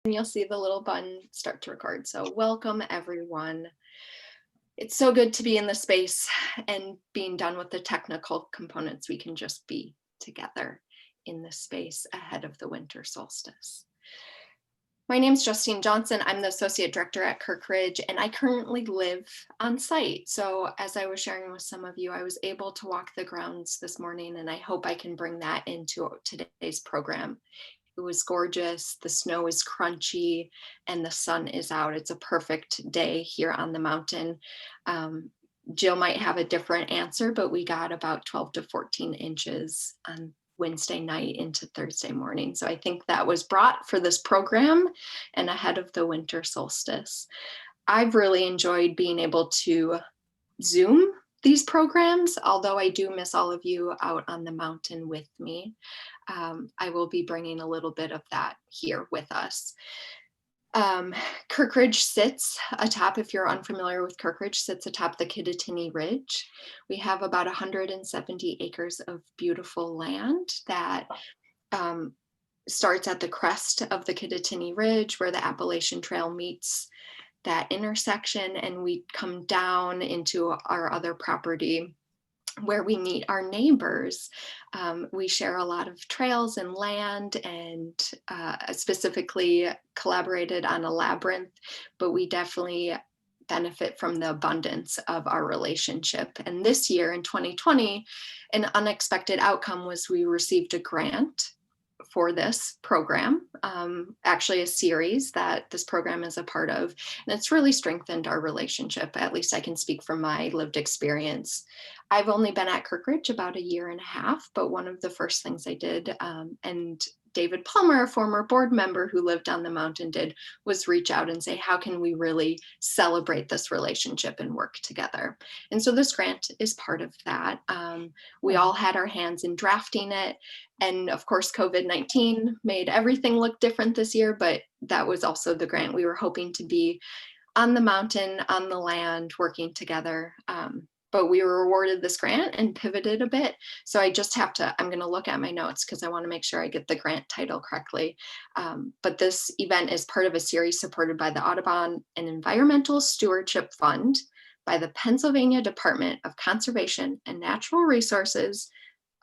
and you'll see the little button start to record. So welcome everyone. It's so good to be in the space and being done with the technical components. We can just be together in this space ahead of the winter solstice. My name is Justine Johnson. I'm the Associate Director at Kirkridge, and I currently live on site. So as I was sharing with some of you, I was able to walk the grounds this morning, and I hope I can bring that into today's program. It was gorgeous, the snow is crunchy, and the sun is out. It's a perfect day here on the mountain. Jill might have a different answer, but we got about 12 to 14 inches on Wednesday night into Thursday morning. So I think that was brought for this program and ahead of the winter solstice. I've really enjoyed being able to Zoom these programs, although I do miss all of you out on the mountain with me. I will be bringing a little bit of that here with us. Kirkridge sits atop, if you're unfamiliar with Kirkridge, sits atop the Kittatinny Ridge. We have about 170 acres of beautiful land that starts at the crest of the Kittatinny Ridge where the Appalachian Trail meets that intersection, and we come down into our other property where we meet our neighbors. We share a lot of trails and land, and specifically collaborated on a labyrinth, but we definitely benefit from the abundance of our relationship. And this year in 2020, an unexpected outcome was we received a grant for this program, actually a series that this program is a part of, and it's really strengthened our relationship. At least I can speak from my lived experience. I've only been at Kirkridge about a year and a half, but one of the first things I did, and David Palmer, a former board member who lived on the mountain, did, was reach out and say, how can we really celebrate this relationship and work together? And so this grant is part of that. We all had our hands in drafting it. And of course, COVID-19 made everything look different this year, but that was also the grant. We were hoping to be on the mountain, on the land, working together. But we were awarded this grant and pivoted a bit. So I just have to, I'm going to look at my notes because I want to make sure I get the grant title correctly. But this event is part of a series supported by the Audubon and Environmental Stewardship Fund, by the Pennsylvania Department of Conservation and Natural Resources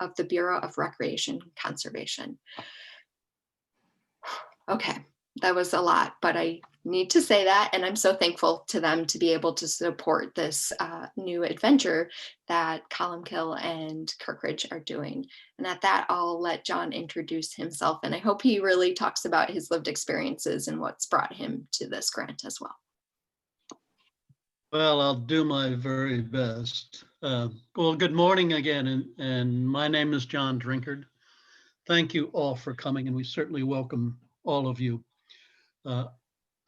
of the Bureau of Recreation and Conservation. Okay, that was a lot, but I need to say that, and I'm so thankful to them to be able to support this new adventure that Columcille and Kirkridge are doing. And at that, I'll let John introduce himself, and I hope he really talks about his lived experiences and what's brought him to this grant as well. Well, I'll do my very best. Well, good morning again, and my name is John Drinkard. Thank you all for coming, and we certainly welcome all of you.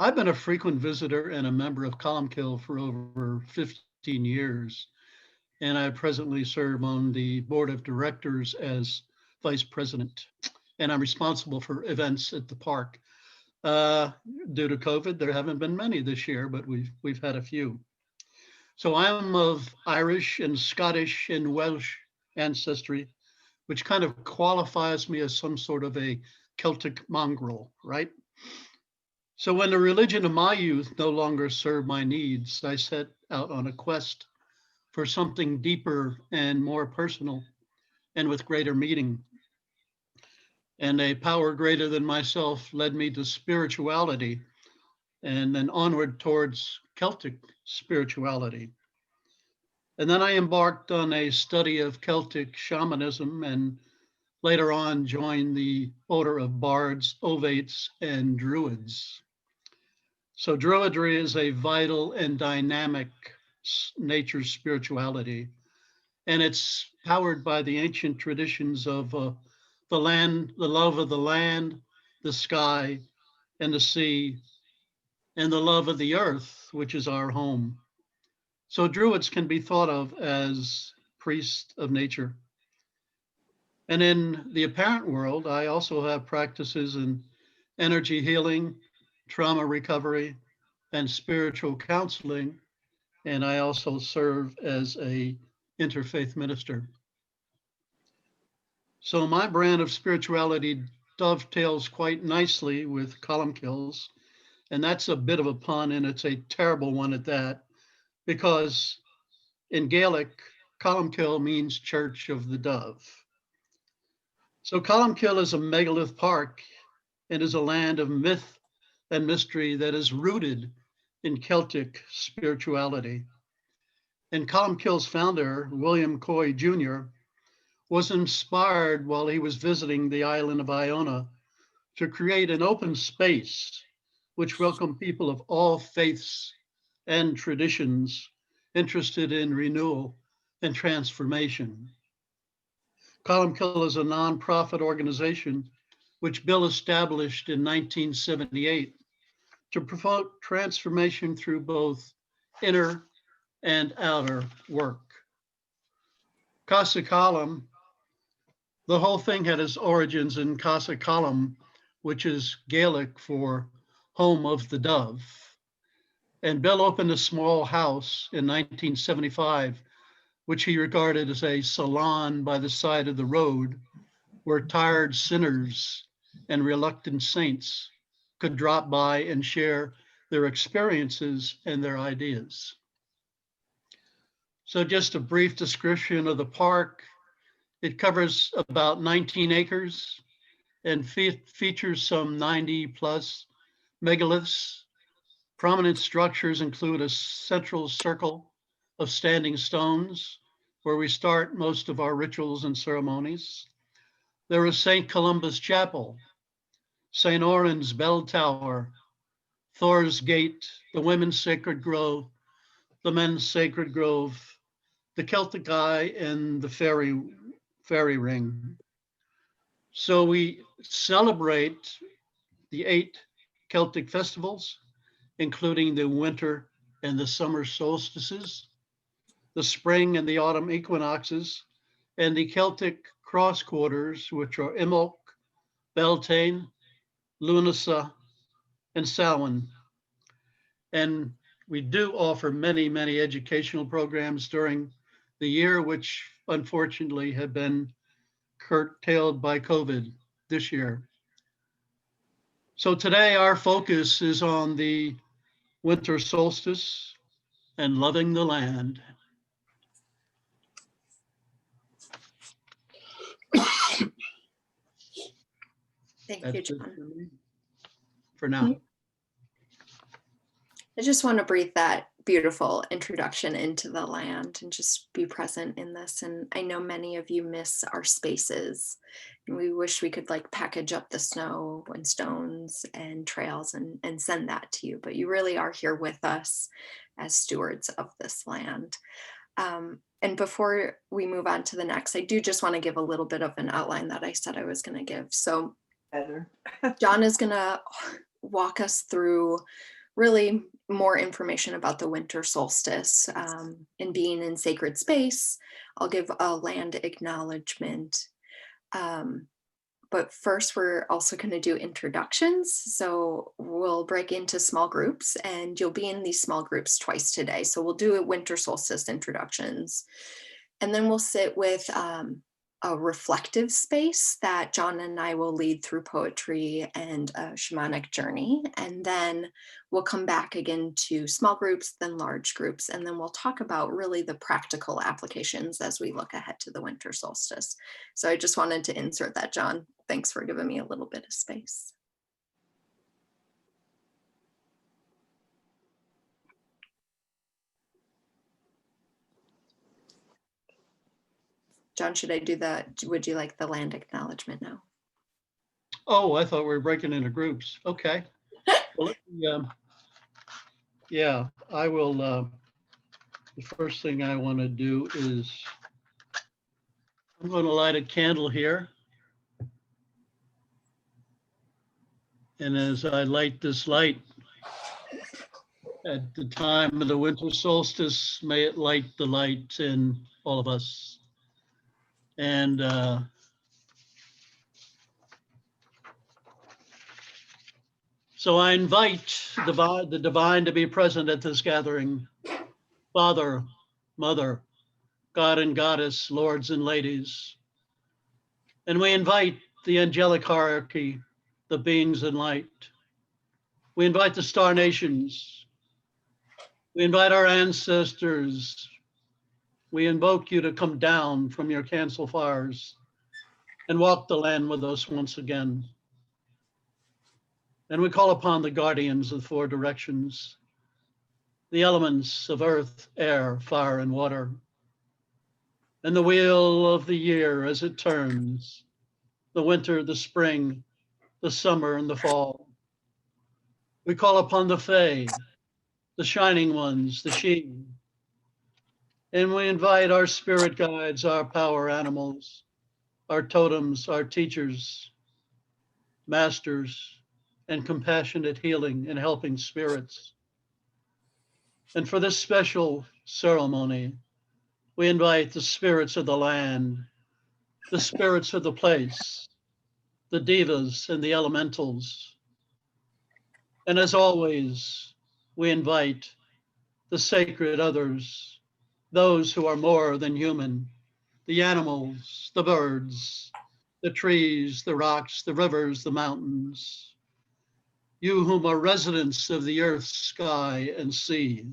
I've been a frequent visitor and a member of Columcille for over 15 years, and I presently serve on the board of directors as vice president, and I'm responsible for events at the park. Due to COVID, there haven't been many this year, but we've had a few. So I'm of Irish and Scottish and Welsh ancestry, which kind of qualifies me as some sort of a Celtic mongrel, right? So when the religion of my youth no longer served my needs, I set out on a quest for something deeper and more personal and with greater meaning. And a power greater than myself led me to spirituality and then onward towards Celtic spirituality. And then I embarked on a study of Celtic shamanism and later on joined the order of bards, ovates, and druids. So druidry is a vital and dynamic nature spirituality, and it's powered by the ancient traditions of the land, the love of the land, the sky, and the sea, and the love of the earth, which is our home. So druids can be thought of as priests of nature. And in the apparent world, I also have practices in energy healing, trauma recovery, and spiritual counseling. And I also serve as an interfaith minister. So my brand of spirituality dovetails quite nicely with Columcille's, and that's a bit of a pun, and it's a terrible one at that, because in Gaelic, Columcille means Church of the Dove. So Columcille is a megalith park and is a land of myth and mystery that is rooted in Celtic spirituality. And Columcille's founder, William Coy Jr., was inspired while he was visiting the island of Iona to create an open space which welcomed people of all faiths and traditions interested in renewal and transformation. Columcille is a nonprofit organization which Bill established in 1978 to promote transformation through both inner and outer work. Casa Colum, the whole thing had its origins in Casa Colum, which is Gaelic for home of the dove. And Bill opened a small house in 1975, which he regarded as a salon by the side of the road where tired sinners and reluctant saints could drop by and share their experiences and their ideas. So just a brief description of the park. It covers about 19 acres and features some 90 plus megaliths. Prominent structures include a central circle of standing stones where we start most of our rituals and ceremonies. There is St. Columba's Chapel, St. Oran's Bell Tower, Thor's Gate, the Women's Sacred Grove, the Men's Sacred Grove, the Celtic Eye, and the Fairy Ring. So we celebrate the 8 Celtic festivals, including the winter and the summer solstices, the spring and the autumn equinoxes, and the Celtic cross quarters, which are Imbolc, Beltane, Lunasa, and Samhain. And we do offer many, many educational programs during the year, which unfortunately have been curtailed by COVID this year. So today our focus is on the winter solstice and loving the land. Thank That's you, it John. for me for now. I just want to breathe that beautiful introduction into the land and just be present in this. And I know many of you miss our spaces, and we wish we could like package up the snow and stones and trails and send that to you, but you really are here with us as stewards of this land. And before we move on to the next, I do just want to give a little bit of an outline that I said I was going to give. So John is going to walk us through really more information about the winter solstice and being in sacred space. I'll give a land acknowledgement. But first, we're also going to do introductions. So we'll break into small groups, and you'll be in these small groups twice today. So we'll do winter solstice introductions, and then we'll sit with a reflective space that John and I will lead through poetry and a shamanic journey. And then we'll come back again to small groups, then large groups, and then we'll talk about really the practical applications as we look ahead to the winter solstice. So I just wanted to insert that, John. Thanks for giving me a little bit of space. John, should I do that? Would you like the land acknowledgement now? Oh, I thought we were breaking into groups. Okay. Well, yeah, I will. The first thing I want to do is I'm going to light a candle here. And as I light this light, at the time of the winter solstice, may it light the light in all of us. And so I invite the divine to be present at this gathering. Father, Mother, God and Goddess, lords and ladies. And we invite the angelic hierarchy, the beings in light. We invite the star nations. We invite our ancestors. We invoke you to come down from your cancel fires and walk the land with us once again. And we call upon the guardians of the four directions, the elements of earth, air, fire, and water, and the wheel of the year as it turns, the winter, the spring, the summer, and the fall. We call upon the Fae, the shining ones, the She, and we invite our spirit guides, our power animals, our totems, our teachers, masters, and compassionate healing and helping spirits. And for this special ceremony, we invite the spirits of the land, the spirits of the place, the divas and the elementals. And as always, we invite the sacred others, those who are more than human, the animals, the birds, the trees, the rocks, the rivers, the mountains, you whom are residents of the earth, sky, and sea,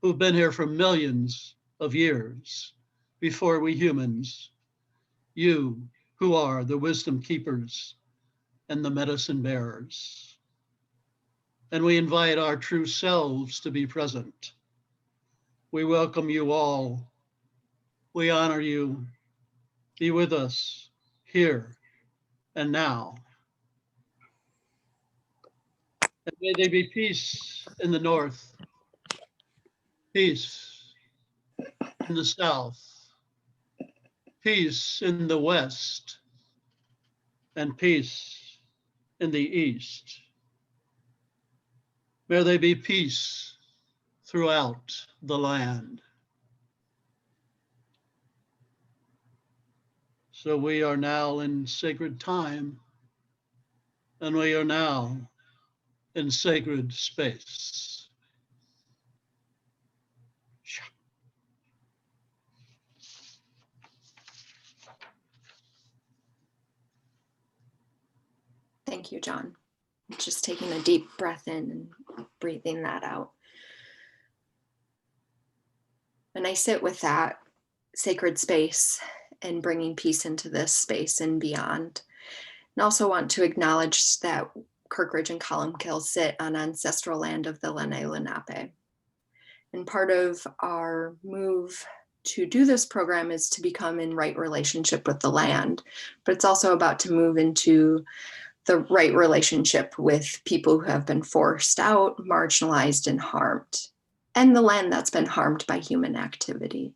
who've been here for millions of years before we humans, you who are the wisdom keepers and the medicine bearers. And we invite our true selves to be present. We welcome you all. We honor you. Be with us here and now. And may there be peace in the north, peace in the south, peace in the west, and peace in the east. May there be peace throughout the land. So we are now in sacred time, and we are now in sacred space. Thank you, John. Just taking a deep breath in and breathing that out. And I sit with that sacred space and bringing peace into this space and beyond. And also want to acknowledge that Kirkridge and Columcille sit on ancestral land of the Lenni Lenape. And part of our move to do this program is to become in right relationship with the land, but it's also about to move into the right relationship with people who have been forced out, marginalized, and harmed, and the land that's been harmed by human activity.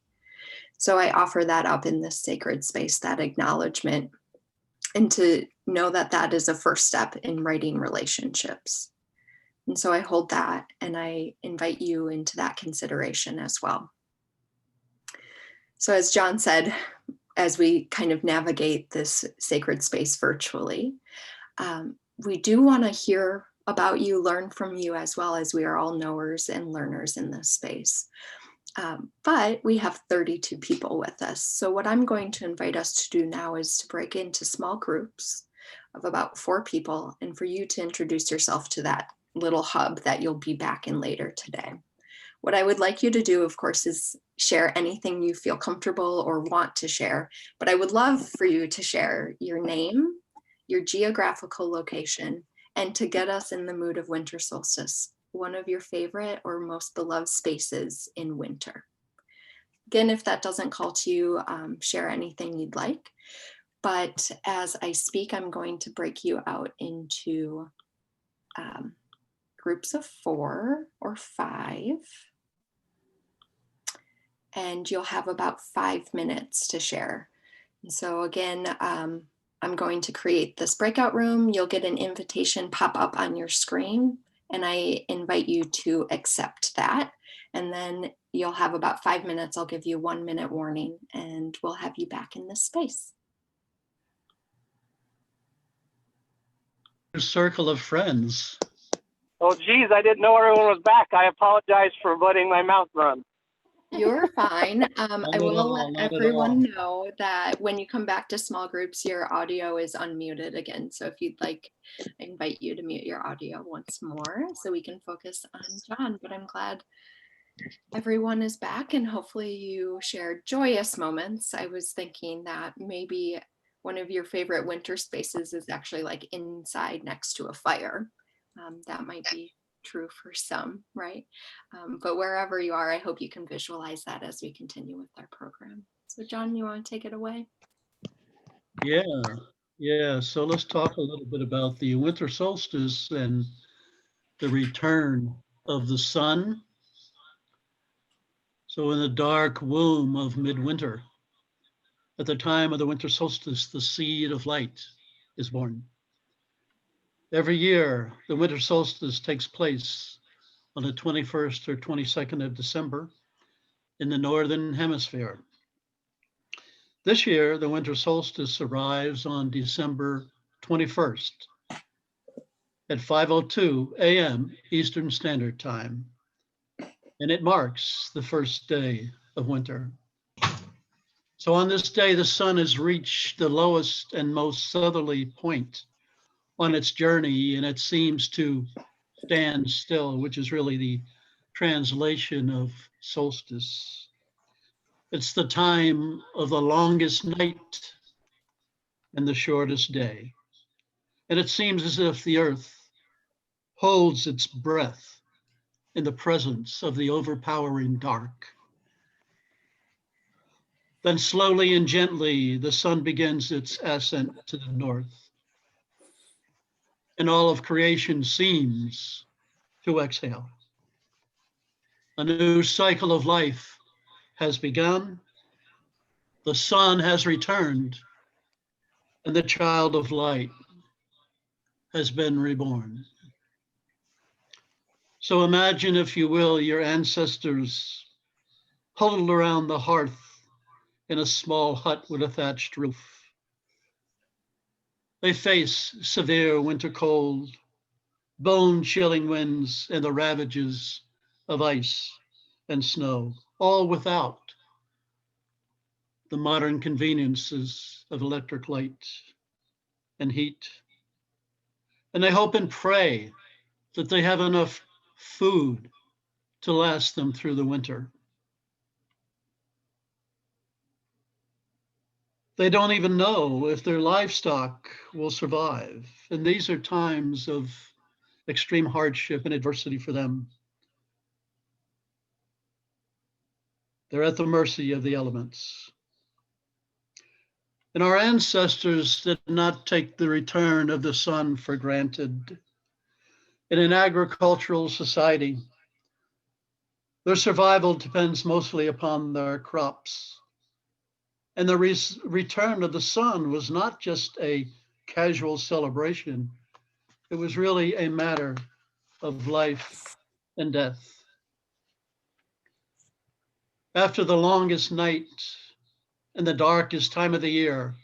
So I offer that up in this sacred space, that acknowledgement, and to know that that is a first step in writing relationships. And so I hold that, and I invite you into that consideration as well. So as John said, as we kind of navigate this sacred space virtually, we do want to hear about you, learn from you, as well, as we are all knowers and learners in this space. But we have 32 people with us. So what I'm going to invite us to do now is to break into small groups of about 4 people, and for you to introduce yourself to that little hub that you'll be back in later today. What I would like you to do, of course, is share anything you feel comfortable or want to share, but I would love for you to share your name, your geographical location, and to get us in the mood of winter solstice, one of your favorite or most beloved spaces in winter. Again, if that doesn't call to you, share anything you'd like. But as I speak, I'm going to break you out into groups of 4 or 5. And you'll have about 5 minutes to share. And so again, I'm going to create this breakout room. You'll get an invitation pop up on your screen, and I invite you to accept that. And then you'll have about 5 minutes. I'll give you 1 minute warning, and we'll have you back in this space. Circle of friends. Oh, geez, I didn't know everyone was back. I apologize for letting my mouth run. You're fine. I Not at will let all, not at everyone all. know that when you come back to small groups, your audio is unmuted again. So if you'd like, I invite you to mute your audio once more so we can focus on John. But I'm glad everyone is back and hopefully you shared joyous moments. I was thinking that maybe one of your favorite winter spaces is actually like inside next to a fire. That might be true for some, right? But wherever you are, I hope you can visualize that as we continue with our program. So, John, you want to take it away? Yeah, yeah. So let's talk a little bit about the winter solstice and the return of the sun. So in the dark womb of midwinter, at the time of the winter solstice, the seed of light is born. Every year, the winter solstice takes place on the 21st or 22nd of December in the Northern Hemisphere. This year, the winter solstice arrives on December 21st at 5:02 a.m. Eastern Standard Time, and it marks the first day of winter. So on this day, the sun has reached the lowest and most southerly point on its journey, and it seems to stand still, which is really the translation of solstice. It's the time of the longest night and the shortest day. And it seems as if the earth holds its breath in the presence of the overpowering dark. Then slowly and gently, the sun begins its ascent to the north, and all of creation seems to exhale. A new cycle of life has begun, the sun has returned, and the child of light has been reborn. So imagine, if you will, your ancestors huddled around the hearth in a small hut with a thatched roof. They face severe winter cold, bone-chilling winds, and the ravages of ice and snow, all without the modern conveniences of electric light and heat. And they hope and pray that they have enough food to last them through the winter. They don't even know if their livestock will survive. And these are times of extreme hardship and adversity for them. They're at the mercy of the elements. And our ancestors did not take the return of the sun for granted. In an agricultural society, their survival depends mostly upon their crops. And the return of the sun was not just a casual celebration, it was really a matter of life and death. After the longest night and the darkest time of the year,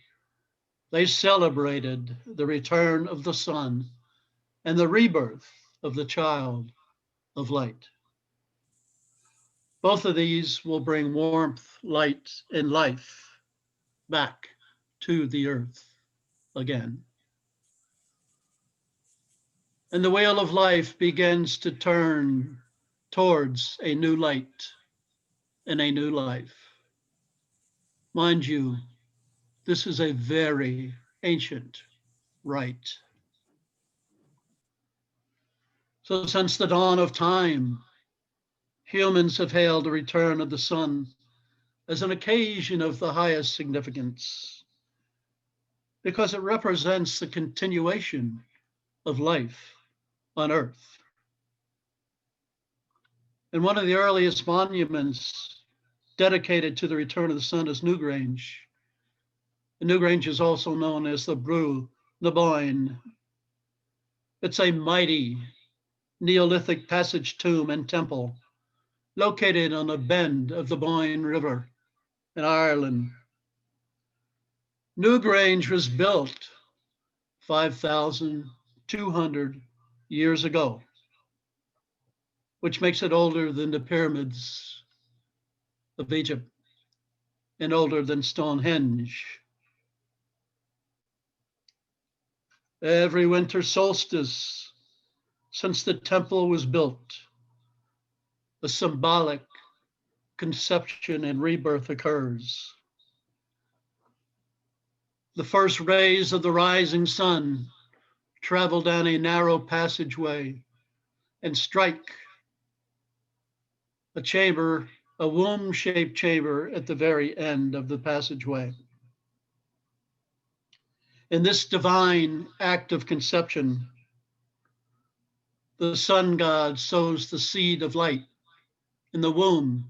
they celebrated the return of the sun and the rebirth of the child of light. Both of these will bring warmth, light, and life back to the earth again. And the wheel of life begins to turn towards a new light and a new life. Mind you, this is a very ancient rite. So since the dawn of time, humans have hailed the return of the sun as an occasion of the highest significance because it represents the continuation of life on earth. And one of the earliest monuments dedicated to the return of the sun is Newgrange. And Newgrange is also known as the Brú na Bóinne. It's a mighty Neolithic passage tomb and temple located on a bend of the Boyne River in Ireland. Newgrange was built 5,200 years ago, which makes it older than the pyramids of Egypt and older than Stonehenge. Every winter solstice since the temple was built, a symbolic conception and rebirth occurs. The first rays of the rising sun travel down a narrow passageway and strike a chamber, a womb-shaped chamber at the very end of the passageway. In this divine act of conception, the sun god sows the seed of light in the womb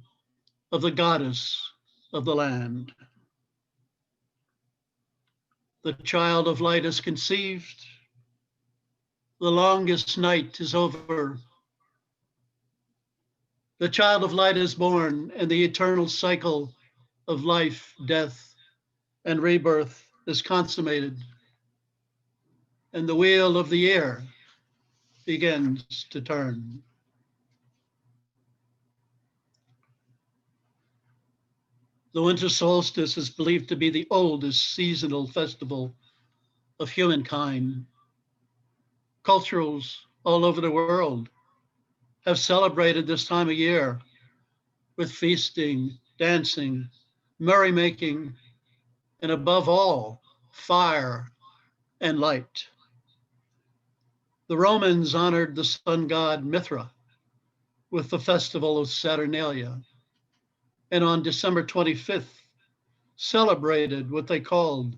of the goddess of the land. The child of light is conceived. The longest night is over. The child of light is born, and the eternal cycle of life, death, and rebirth is consummated. And the wheel of the year begins to turn. The winter solstice is believed to be the oldest seasonal festival of humankind. Cultures all over the world have celebrated this time of year with feasting, dancing, merrymaking, and above all, fire and light. The Romans honored the sun god Mithra with the festival of Saturnalia, and on December 25th, celebrated what they called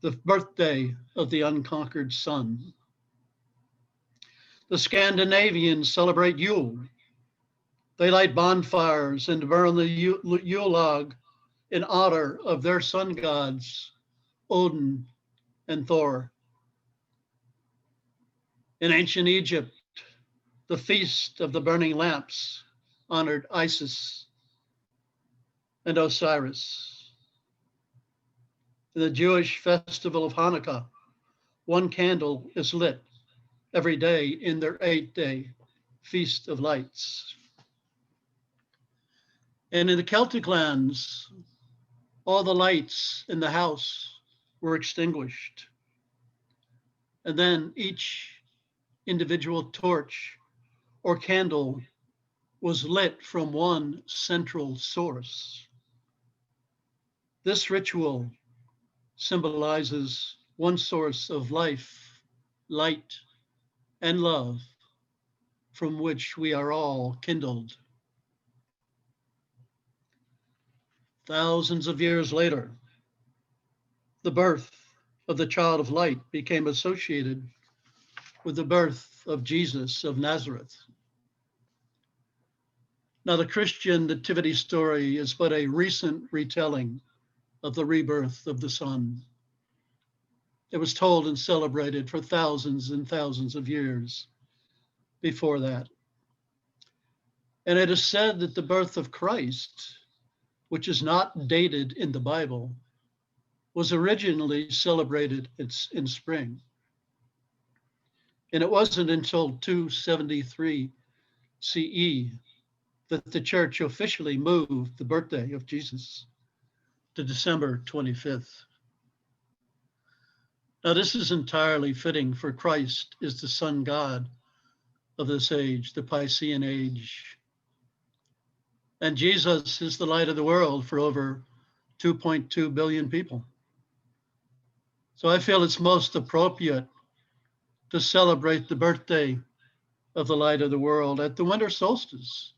the birthday of the unconquered sun. The Scandinavians celebrate Yule. They light bonfires and burn the Yule log in honor of their sun gods, Odin and Thor. In ancient Egypt, the Feast of the Burning Lamps honored Isis and Osiris. In the Jewish festival of Hanukkah, one candle is lit every day in their 8-day Feast of Lights. And in the Celtic lands, all the lights in the house were extinguished. And then each individual torch or candle was lit from one central source. This ritual symbolizes one source of life, light, and love from which we are all kindled. Thousands of years later, the birth of the child of light became associated with the birth of Jesus of Nazareth. Now, the Christian nativity story is but a recent retelling of the rebirth of the Son. It was told and celebrated for thousands and thousands of years before that. And it is said that the birth of Christ, which is not dated in the Bible, was originally celebrated in spring. And it wasn't until 273 CE that the church officially moved the birthday of Jesus to December 25th. Now, this is entirely fitting, for Christ is the sun god of this age, the Piscean age. And Jesus is the light of the world for over 2.2 billion people. So I feel it's most appropriate to celebrate the birthday of the light of the world at the winter solstice,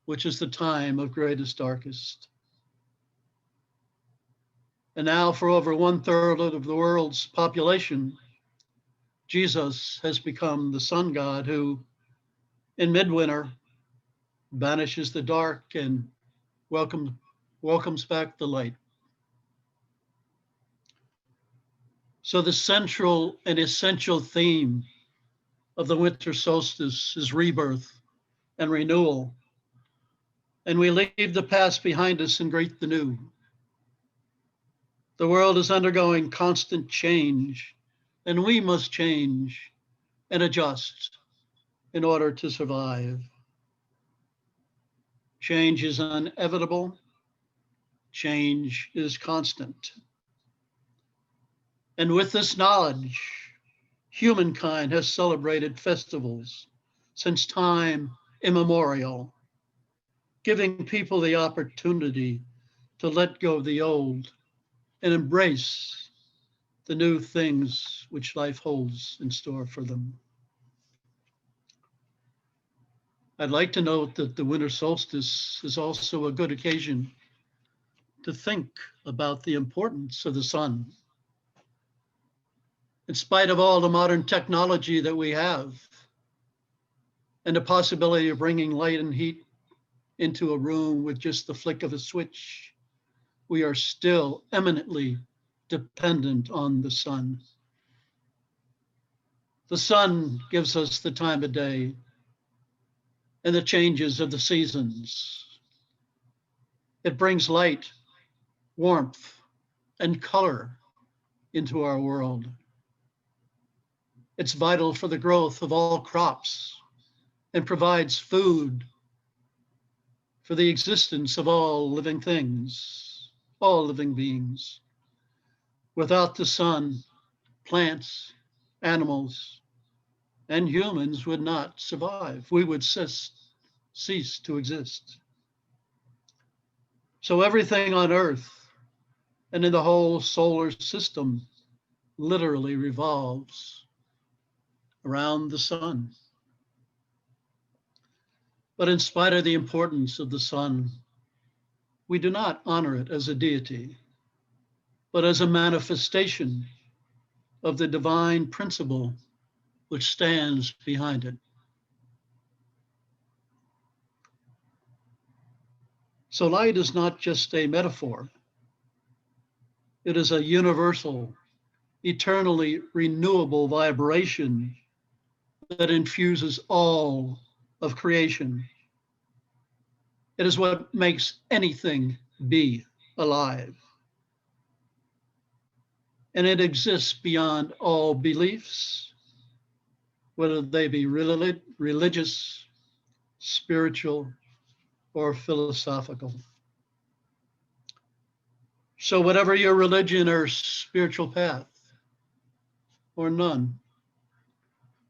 which is the time of greatest darkest. And now, for over 1/3 of the world's population, Jesus has become the sun god who, in midwinter, banishes the dark and welcomes back the light. So the central and essential theme of the winter solstice is rebirth and renewal. And we leave the past behind us and greet the new. The world is undergoing constant change, and we must change and adjust in order to survive. Change is inevitable. Change is constant. And with this knowledge, humankind has celebrated festivals since time immemorial, giving people the opportunity to let go of the old and embrace the new things which life holds in store for them. I'd like to note that the winter solstice is also a good occasion to think about the importance of the sun. In spite of all the modern technology that we have and the possibility of bringing light and heat into a room with just the flick of a switch, we are still eminently dependent on the sun. The sun gives us the time of day and the changes of the seasons. It brings light, warmth, and color into our world. It's vital for the growth of all crops and provides food for the existence of all living things, all living beings. Without the sun, plants, animals, and humans would not survive. We would cease to exist. So everything on Earth and in the whole solar system literally revolves around the sun. But in spite of the importance of the sun, we do not honor it as a deity, but as a manifestation of the divine principle which stands behind it. So light is not just a metaphor. It is a universal, eternally renewable vibration that infuses all of creation. It is what makes anything be alive. And it exists beyond all beliefs, whether they be religious, spiritual, or philosophical. So whatever your religion or spiritual path, or none,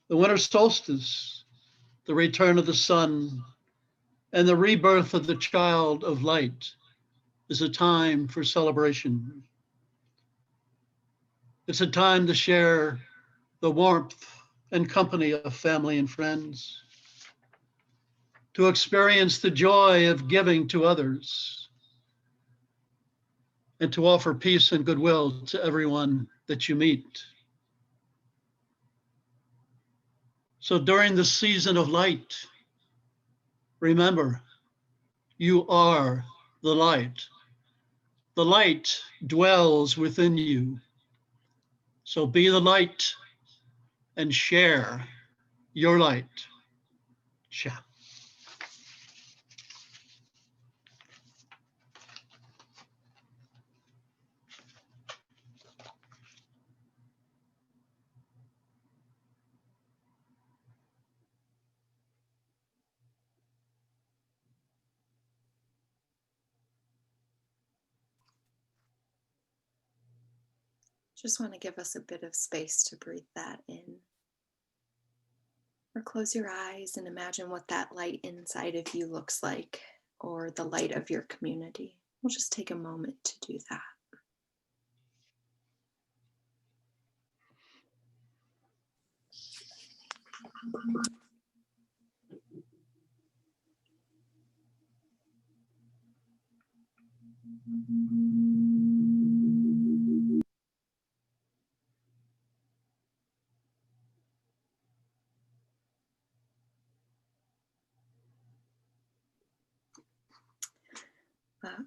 the winter solstice, the return of the sun, and the rebirth of the child of light is a time for celebration. It's a time to share the warmth and company of family and friends, to experience the joy of giving to others, and to offer peace and goodwill to everyone that you meet. So during the season of light, remember, you are the light. The light dwells within you. So be the light and share your light. Ciao. Just want to give us a bit of space to breathe that in. Or close your eyes and imagine what that light inside of you looks like, or the light of your community. We'll just take a moment to do that.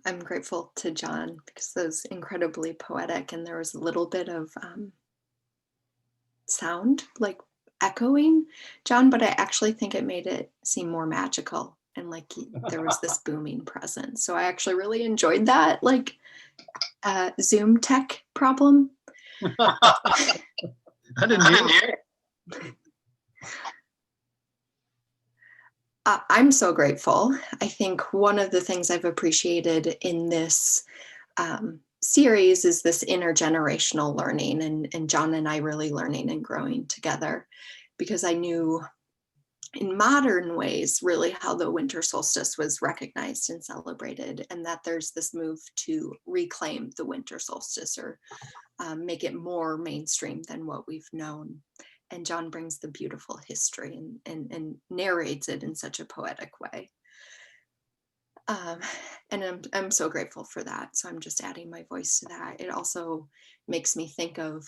I'm grateful to John because that was incredibly poetic, and there was a little bit of sound like echoing, John, but I actually think it made it seem more magical and like there was this booming presence. So I actually really enjoyed that, like Zoom tech problem. I didn't hear it. I'm so grateful. I think one of the things I've appreciated in this series is this intergenerational learning, and John and I really learning and growing together, because I knew in modern ways really how the winter solstice was recognized and celebrated, and that there's this move to reclaim the winter solstice, or make it more mainstream than what we've known. And John brings the beautiful history and narrates it in such a poetic way. Um, and I'm so grateful for that. So I'm just adding my voice to that. It also makes me think of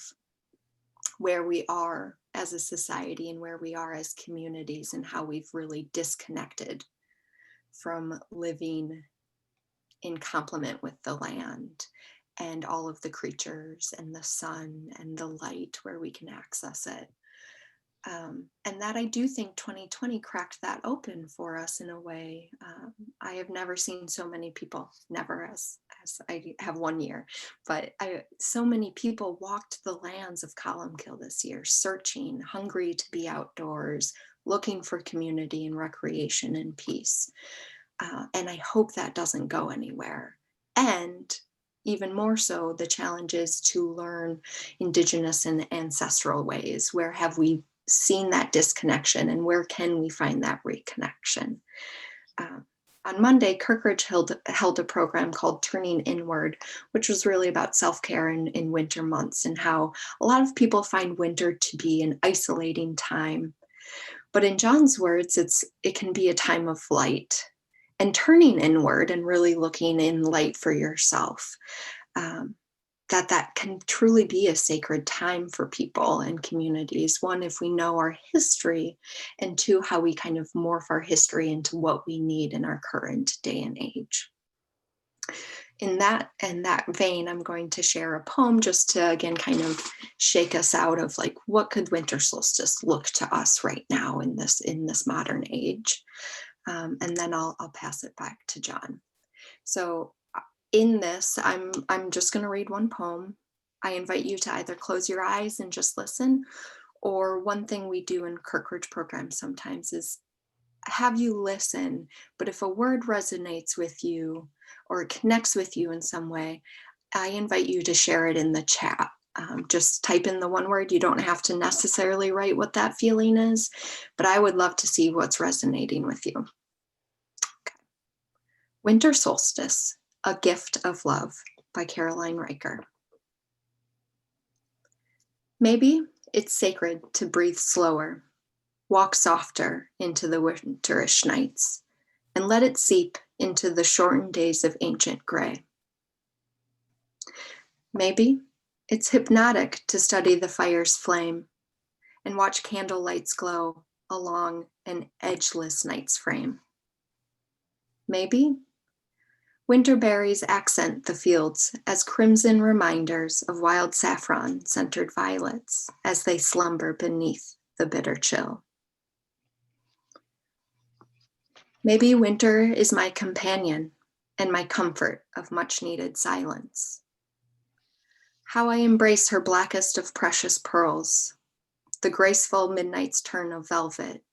where we are as a society and where we are as communities, and how we've really disconnected from living in complement with the land and all of the creatures and the sun and the light where we can access it. And that I do think 2020 cracked that open for us in a way. I have never seen so many people, never as I have 1 year, but so many people walked the lands of Columcille this year, searching, hungry to be outdoors, looking for community and recreation and peace. And I hope that doesn't go anywhere. And even more so, the challenge is to learn Indigenous and ancestral ways. Where have we seen that disconnection, and where can we find that reconnection? On Monday, Kirkridge held a program called Turning Inward, which was really about self-care in winter months, and how a lot of people find winter to be an isolating time. But in John's words, it can be a time of light, and turning inward and really looking in light for yourself. That can truly be a sacred time for people and communities. One, if we know our history, and two, how we kind of morph our history into what we need in our current day and age. In that vein, I'm going to share a poem just to, again, kind of shake us out of like, what could winter solstice look to us right now in this modern age? And then I'll pass it back to John. So in this, I'm just going to read one poem. I invite you to either close your eyes and just listen, or one thing we do in Kirkridge programs sometimes is have you listen, but if a word resonates with you or connects with you in some way, I invite you to share it in the chat. Just type in the one word. You don't have to necessarily write what that feeling is, but I would love to see what's resonating with you. Okay. Winter Solstice, A Gift of Love by Caroline Riker. Maybe it's sacred to breathe slower, walk softer into the winterish nights, and let it seep into the shortened days of ancient gray. Maybe it's hypnotic to study the fire's flame and watch candle lights glow along an edgeless night's frame. Maybe winter berries accent the fields as crimson reminders of wild saffron-scented violets as they slumber beneath the bitter chill. Maybe winter is my companion and my comfort of much-needed silence. How I embrace her blackest of precious pearls, the graceful midnight's turn of velvet,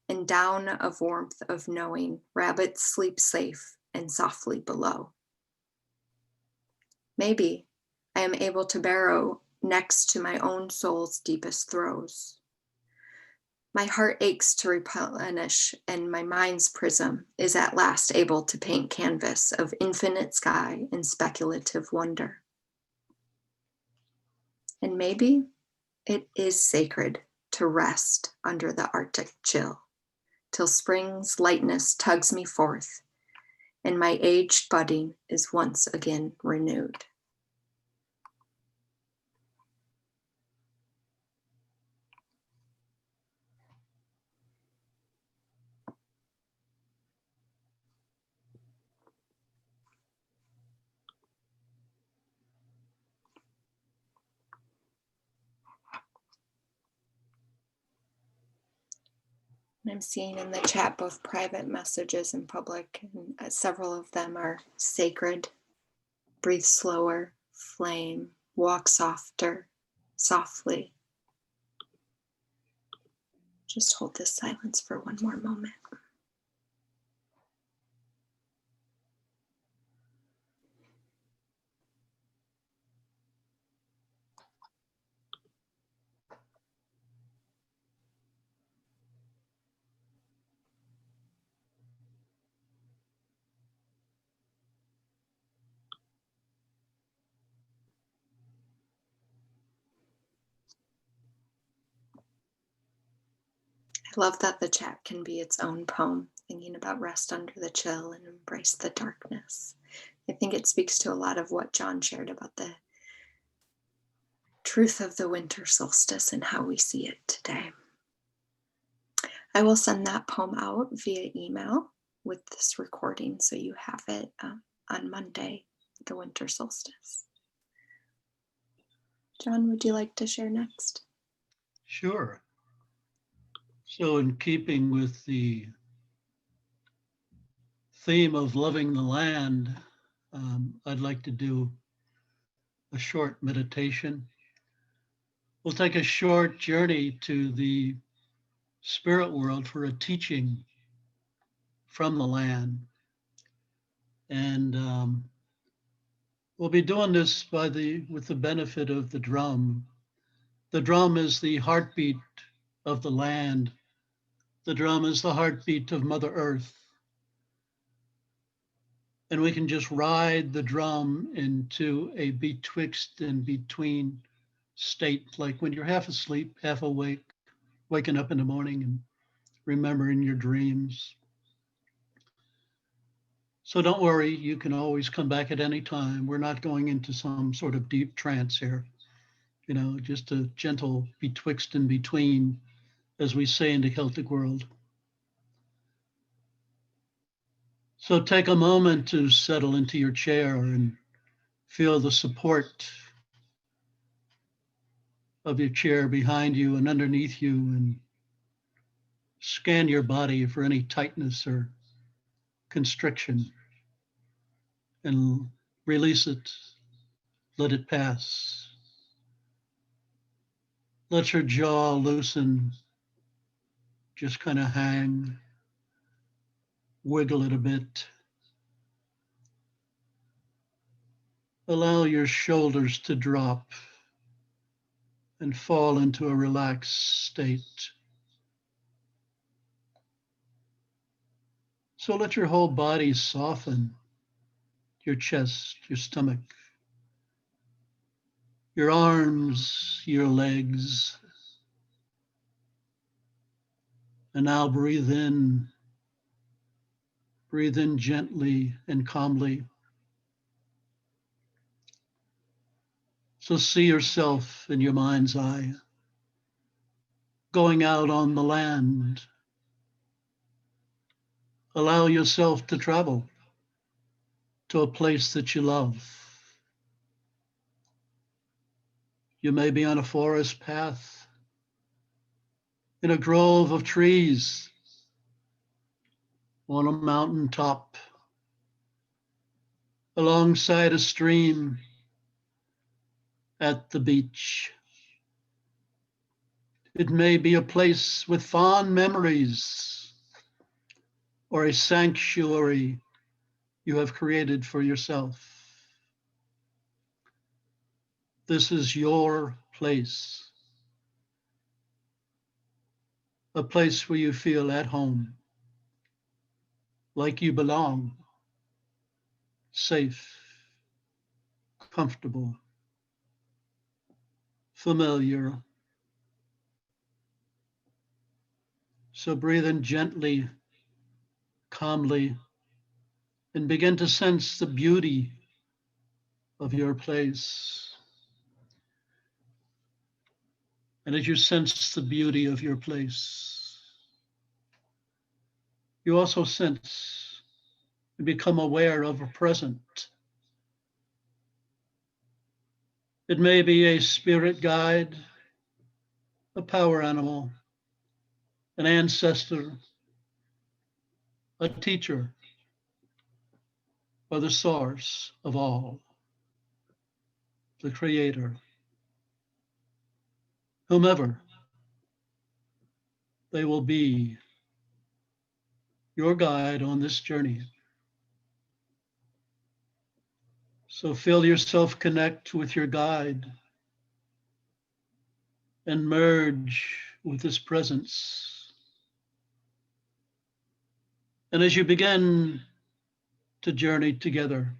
and down of warmth of knowing rabbits sleep safe and softly below. Maybe I am able to burrow next to my own soul's deepest throes. My heart aches to replenish, and my mind's prism is at last able to paint canvas of infinite sky and speculative wonder. And maybe it is sacred to rest under the Arctic chill, till spring's lightness tugs me forth, and my aged budding is once again renewed. I'm seeing in the chat both private messages and public, and several of them are sacred, breathe slower, flame, walk softer, softly. Just hold this silence for one more moment. I love that the chat can be its own poem, thinking about rest under the chill and embrace the darkness. I think it speaks to a lot of what John shared about the truth of the winter solstice and how we see it today. I will send that poem out via email with this recording so you have it on Monday, the winter solstice. John, would you like to share next? Sure. So in keeping with the theme of loving the land, I'd like to do a short meditation. We'll take a short journey to the spirit world for a teaching from the land. And we'll be doing this with the benefit of the drum. The drum is the heartbeat of the land. The drum is the heartbeat of Mother Earth. And we can just ride the drum into a betwixt and between state, like when you're half asleep, half awake, waking up in the morning and remembering your dreams. So don't worry, you can always come back at any time. We're not going into some sort of deep trance here, just a gentle betwixt and between, as we say in the Celtic world. So take a moment to settle into your chair and feel the support of your chair behind you and underneath you, and scan your body for any tightness or constriction and release it. Let it pass. Let your jaw loosen, just kind of hang, wiggle it a bit. Allow your shoulders to drop and fall into a relaxed state. So let your whole body soften, your chest, your stomach, your arms, your legs. And now breathe in gently and calmly. So see yourself in your mind's eye, going out on the land. Allow yourself to travel to a place that you love. You may be on a forest path, in a grove of trees, on a mountain top, alongside a stream, at the beach. It may be a place with fond memories or a sanctuary you have created for yourself. This is your place, a place where you feel at home, like you belong, safe, comfortable, familiar. So breathe in gently, calmly, and begin to sense the beauty of your place. And as you sense the beauty of your place, you also sense and become aware of a present. It may be a spirit guide, a power animal, an ancestor, a teacher, or the source of all, the creator. Whomever they will be, your guide on this journey. So feel yourself connect with your guide and merge with this presence. And as you begin to journey together,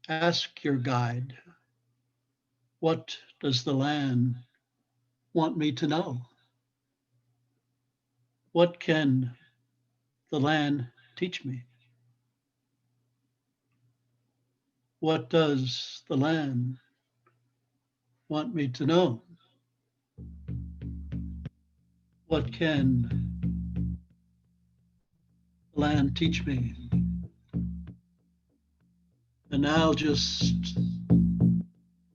ask your guide, what does the land want me to know? What can the land teach me? What does the land want me to know? What can the land teach me? And I'll just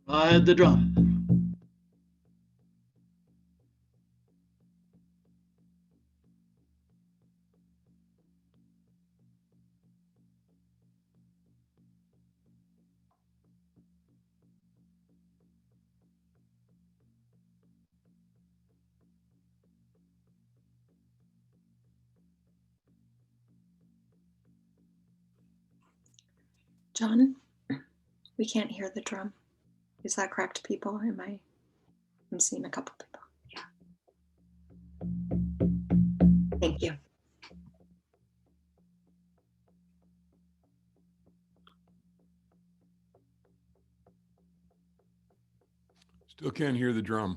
ride the drum. John, we can't hear the drum. Is that correct, people? I'm seeing a couple people. Yeah. Thank you. Still can't hear the drum.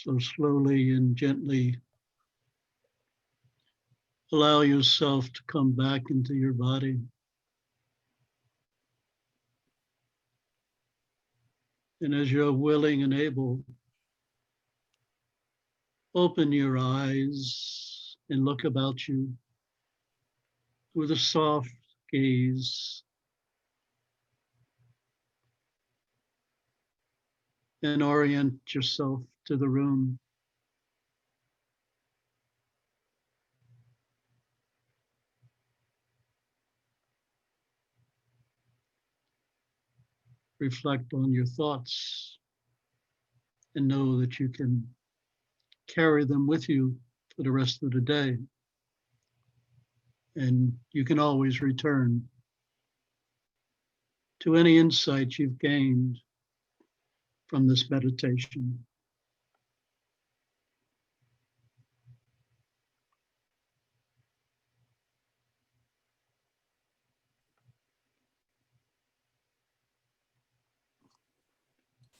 So slowly and gently allow yourself to come back into your body. And as you're willing and able, open your eyes and look about you with a soft gaze and orient yourself to the room. Reflect on your thoughts and know that you can carry them with you for the rest of the day. And you can always return to any insight you've gained from this meditation.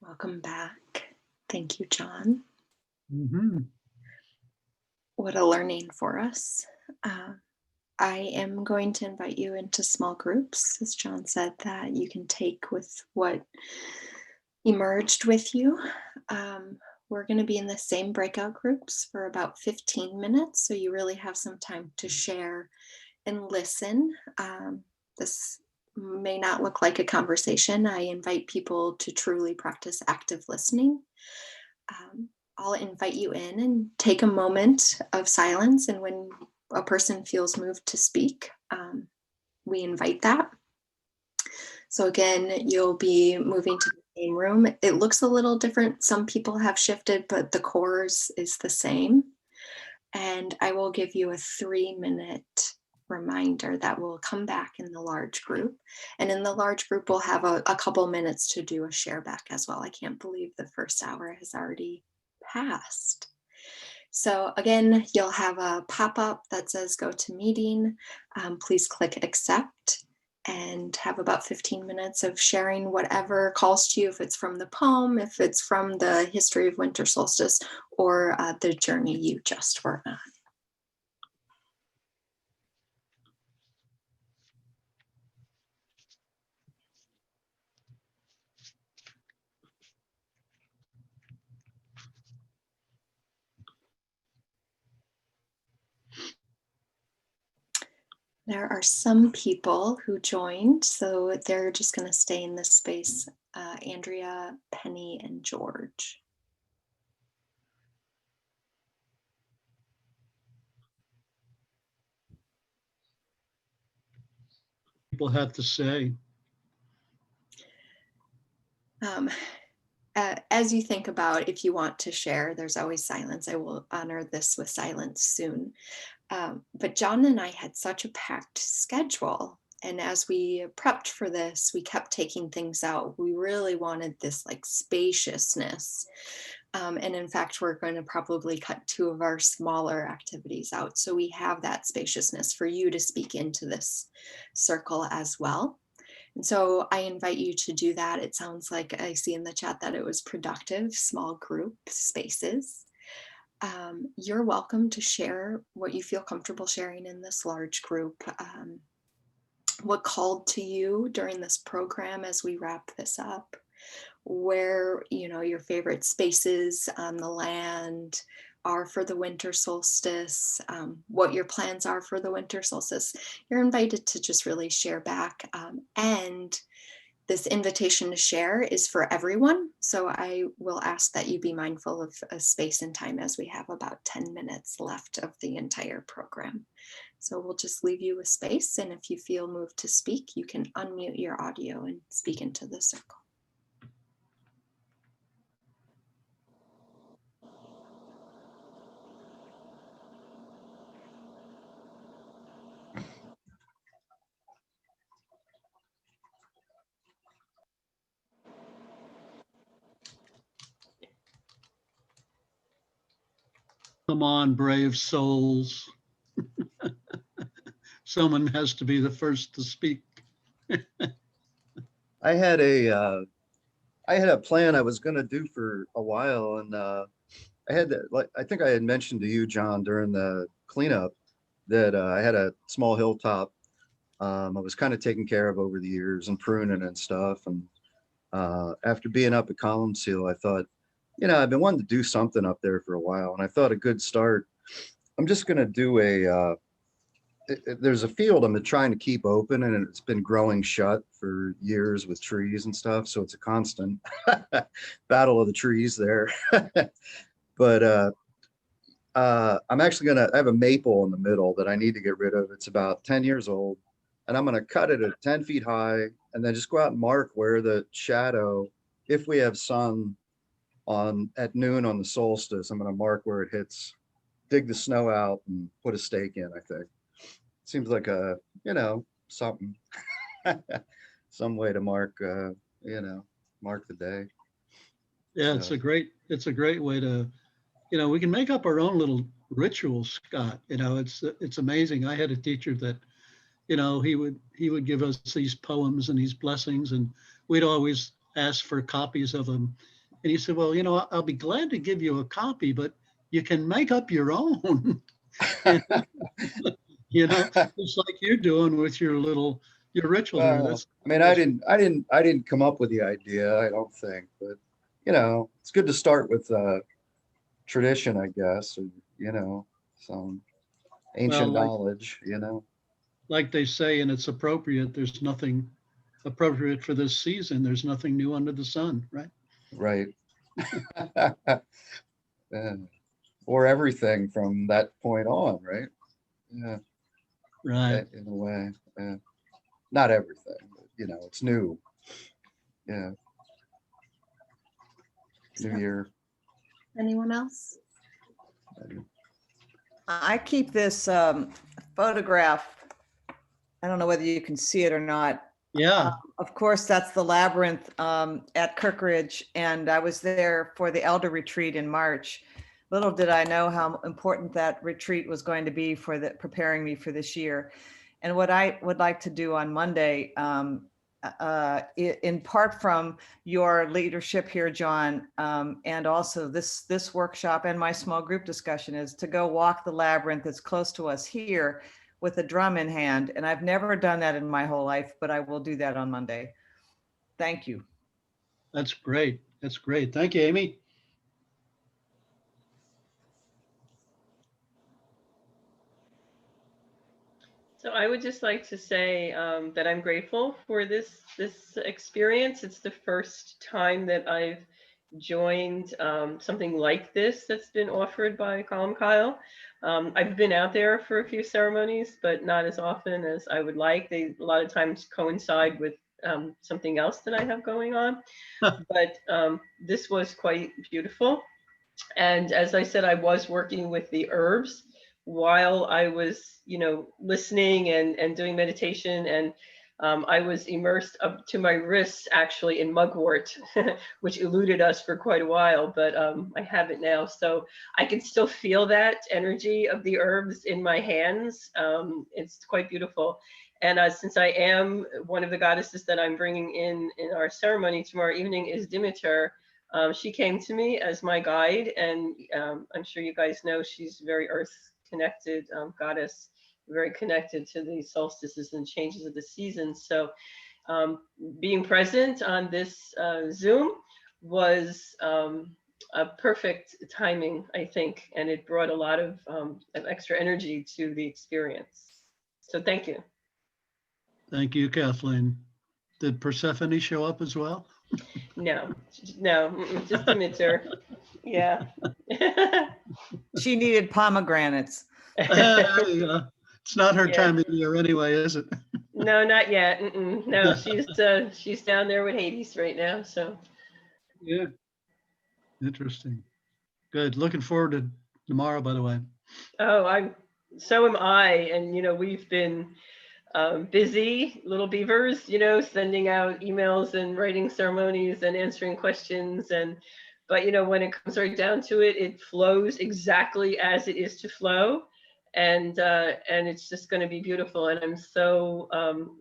Welcome back. Thank you, John. Mhm. What a learning for us. I am going to invite you into small groups, as John said, that you can take with what emerged with you. We're going to be in the same breakout groups for about 15 minutes, so you really have some time to share and listen. This may not look like a conversation. I invite people to truly practice active listening. I'll invite you in and take a moment of silence, and when a person feels moved to speak, we invite that. So again, you'll be moving to the same room. It looks a little different. Some people have shifted, but the core is the same. And I will give you a 3-minute reminder that will come back in the large group. And in the large group, we'll have a couple minutes to do a share back as well. I can't believe the first hour has already passed. So again, you'll have a pop-up that says go to meeting. Please click accept and have about 15 minutes of sharing whatever calls to you, if it's from the poem, if it's from the history of winter solstice, or the journey you just were on. There are some people who joined, so they're just going to stay in this space. Andrea, Penny, and George. People have to say. As you think about if you want to share, there's always silence. I will honor this with silence soon. But John and I had such a packed schedule. And as we prepped for this, we kept taking things out. We really wanted this like spaciousness. And in fact, we're going to probably cut 2 of our smaller activities out. So we have that spaciousness for you to speak into this circle as well. And so I invite you to do that. It sounds like I see in the chat that it was productive, small group spaces. You're welcome to share what you feel comfortable sharing in this large group. What called to you during this program as we wrap this up, where your favorite spaces on the land are for the winter solstice, what your plans are for the winter solstice. You're invited to just really share back. And this invitation to share is for everyone. So I will ask that you be mindful of space and time, as we have about 10 minutes left of the entire program. So we'll just leave you with space. And if you feel moved to speak, you can unmute your audio and speak into the circle. Come on, brave souls. Someone has to be the first to speak. I had a plan I was going to do for a while, and I had that, like, I think I had mentioned to you, John, during the cleanup that I had a small hilltop. I was kind of taking care of over the years and pruning and stuff. And after being up at Columcille, I thought, I've been wanting to do something up there for a while. And I thought a good start, I'm just going to do there's a field I'm trying to keep open, and it's been growing shut for years with trees and stuff. So it's a constant battle of the trees there. But I'm actually I have a maple in the middle that I need to get rid of. It's about 10 years old, and I'm going to cut it at 10 feet high and then just go out and mark where the shadow, if we have sun at noon on the solstice, I'm going to mark where it hits, dig the snow out and put a stake in, I think. Seems like something, some way to mark, mark the day. Yeah, So. it's a great way to, we can make up our own little rituals, Scott. It's amazing. I had a teacher that, he would give us these poems and these blessings, and we'd always ask for copies of them. And he said, well, I'll be glad to give you a copy, but you can make up your own. Just like you're doing with your ritual there. That's, I didn't come up with the idea, I don't think, but it's good to start with tradition, I guess, or some ancient knowledge, Like they say, and it's appropriate, there's nothing appropriate for this season. There's nothing new under the sun, right? Right. Or everything from that point on, right? Yeah. Right. In a way. Not everything, but, it's new. Yeah. New year. Anyone else? I keep this photograph. I don't know whether you can see it or not. Yeah. Of course, that's the labyrinth at Kirkridge, and I was there for the elder retreat in March. Little did I know how important that retreat was going to be for preparing me for this year. And what I would like to do on Monday, in part from your leadership here, John, and also this workshop and my small group discussion, is to go walk the labyrinth that's close to us here with a drum in hand. And I've never done that in my whole life, but I will do that on Monday. Thank you. That's great. That's great. Thank you, Amy. So I would just like to say that I'm grateful for this experience. It's the first time that I've joined something like this that's been offered by Columcille. I've been out there for a few ceremonies, but not as often as I would like. They a lot of times coincide with something else that I have going on. But this was quite beautiful. And as I said, I was working with the herbs while I was, listening and doing meditation. And I was immersed up to my wrists actually in mugwort, which eluded us for quite a while, but I have it now. So I can still feel that energy of the herbs in my hands. It's quite beautiful. And since I am one of the goddesses that I'm bringing in our ceremony tomorrow evening is Demeter, she came to me as my guide, and I'm sure you guys know she's very earth connected goddess, very connected to the solstices and changes of the seasons. So being present on this Zoom was a perfect timing, I think, and it brought a lot of extra energy to the experience. So thank you. Thank you, Kathleen. Did Persephone show up as well? No, just Demeter. Yeah. She needed pomegranates. It's not her time of year anyway, is it? No, not yet. No, she's down there with Hades right now. So. Yeah. Interesting. Good. Looking forward to tomorrow, by the way. Oh, so am I. And, we've been busy little beavers, sending out emails and writing ceremonies and answering questions. But, when it comes right down to it, it flows exactly as it is to flow. And it's just going to be beautiful. And I'm so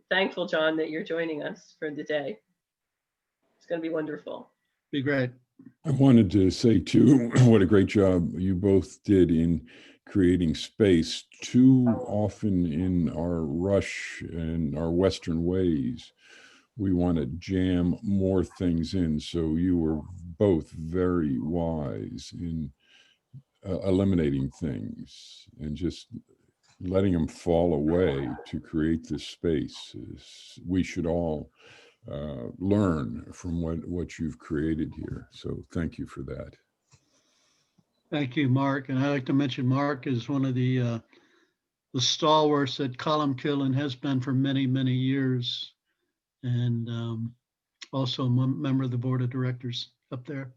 thankful, John, that you're joining us for the day. It's going to be wonderful. Be great. I wanted to say too, what a great job you both did in creating space. Too often in our rush and our Western ways, we want to jam more things in. So you were both very wise in eliminating things and just letting them fall away to create this space. We should all learn from what you've created here. So thank you for that. Thank you, Mark. And I'd like to mention Mark is one of the stalwarts at Columcille and has been for many, many years. And also a member of the board of directors up there.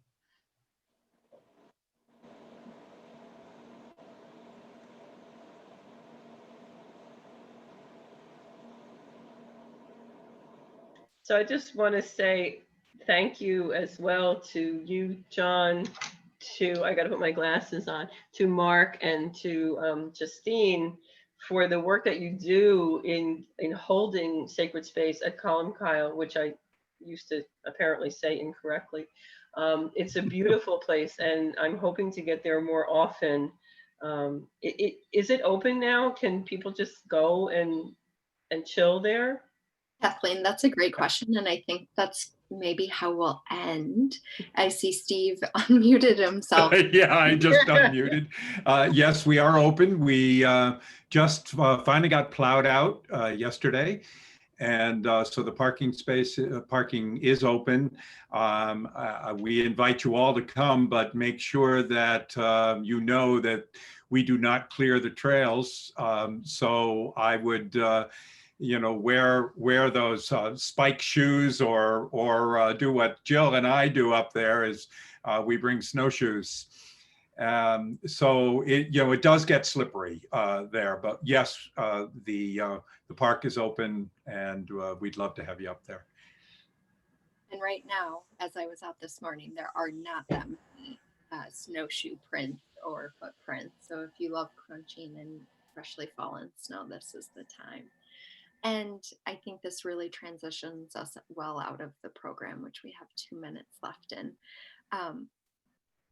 So I just want to say thank you as well to you, John, I got to put my glasses on, to Mark and to Justine for the work that you do in holding sacred space at Columcille, which I used to apparently say incorrectly. It's a beautiful place, and I'm hoping to get there more often. Is it open now? Can people just go and chill there? Kathleen, that's a great question. And I think that's maybe how we'll end. I see Steve unmuted himself. Yeah, I just unmuted. Yes, we are open. We just finally got plowed out yesterday. And so the parking is open. We invite you all to come, but make sure that you know that we do not clear the trails. So I would wear those spike shoes or do what Jill and I do up there is we bring snowshoes. So it does get slippery there, but yes, the park is open and we'd love to have you up there. And right now, as I was out this morning, there are not that many snowshoe prints or footprints. So if you love crunching and freshly fallen snow, this is the time. And I think this really transitions us well out of the program, which we have 2 minutes left in.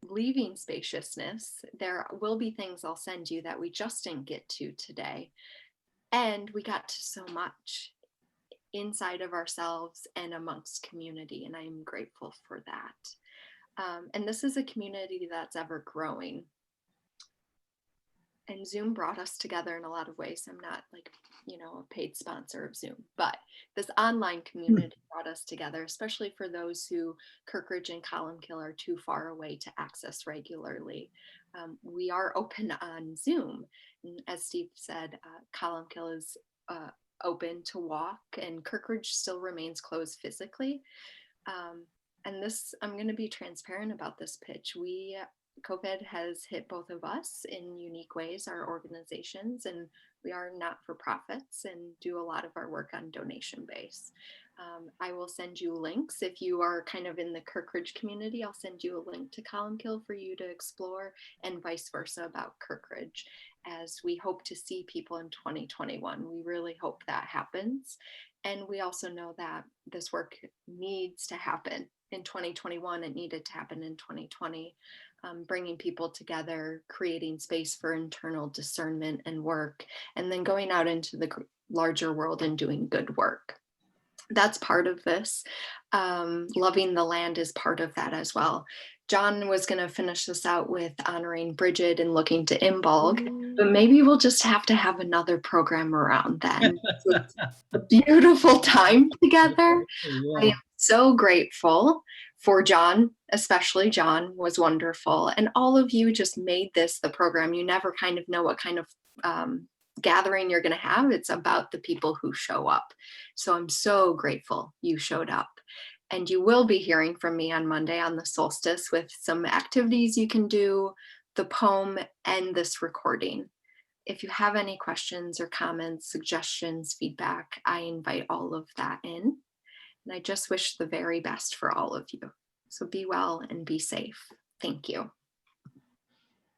Leaving spaciousness, there will be things I'll send you that we just didn't get to today. And we got to so much inside of ourselves and amongst community, and I'm grateful for that. And this is a community that's ever growing. And Zoom brought us together in a lot of ways. I'm not a paid sponsor of Zoom, but this online community brought us together, especially for those who Kirkridge and Columcille are too far away to access regularly. We are open on Zoom. And as Steve said, Columcille is open to walk, and Kirkridge still remains closed physically. And this, I'm going to be transparent about this pitch. COVID has hit both of us in unique ways, our organizations, and we are not-for-profits and do a lot of our work on donation base. I will send you links. If you are kind of in the Kirkridge community, I'll send you a link to Columcille for you to explore, and vice versa about Kirkridge, as we hope to see people in 2021. We really hope that happens. And we also know that this work needs to happen in 2021. It needed to happen in 2020. Bringing people together, creating space for internal discernment and work, and then going out into the larger world and doing good work. That's part of this. Loving the land is part of that as well. John was going to finish this out with honoring Bridget and looking to Imbolg, but maybe we'll just have to have another program around then. It's a beautiful time together. Yeah. I am so grateful for John, especially John was wonderful. And all of you just made this the program. You never kind of know what kind of gathering you're going to have. It's about the people who show up. So I'm so grateful you showed up. And you will be hearing from me on Monday on the solstice with some activities you can do, the poem, and this recording. If you have any questions or comments, suggestions, feedback, I invite all of that in. And I just wish the very best for all of you. So be well and be safe. Thank you.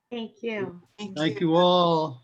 Thank you. Thank you all.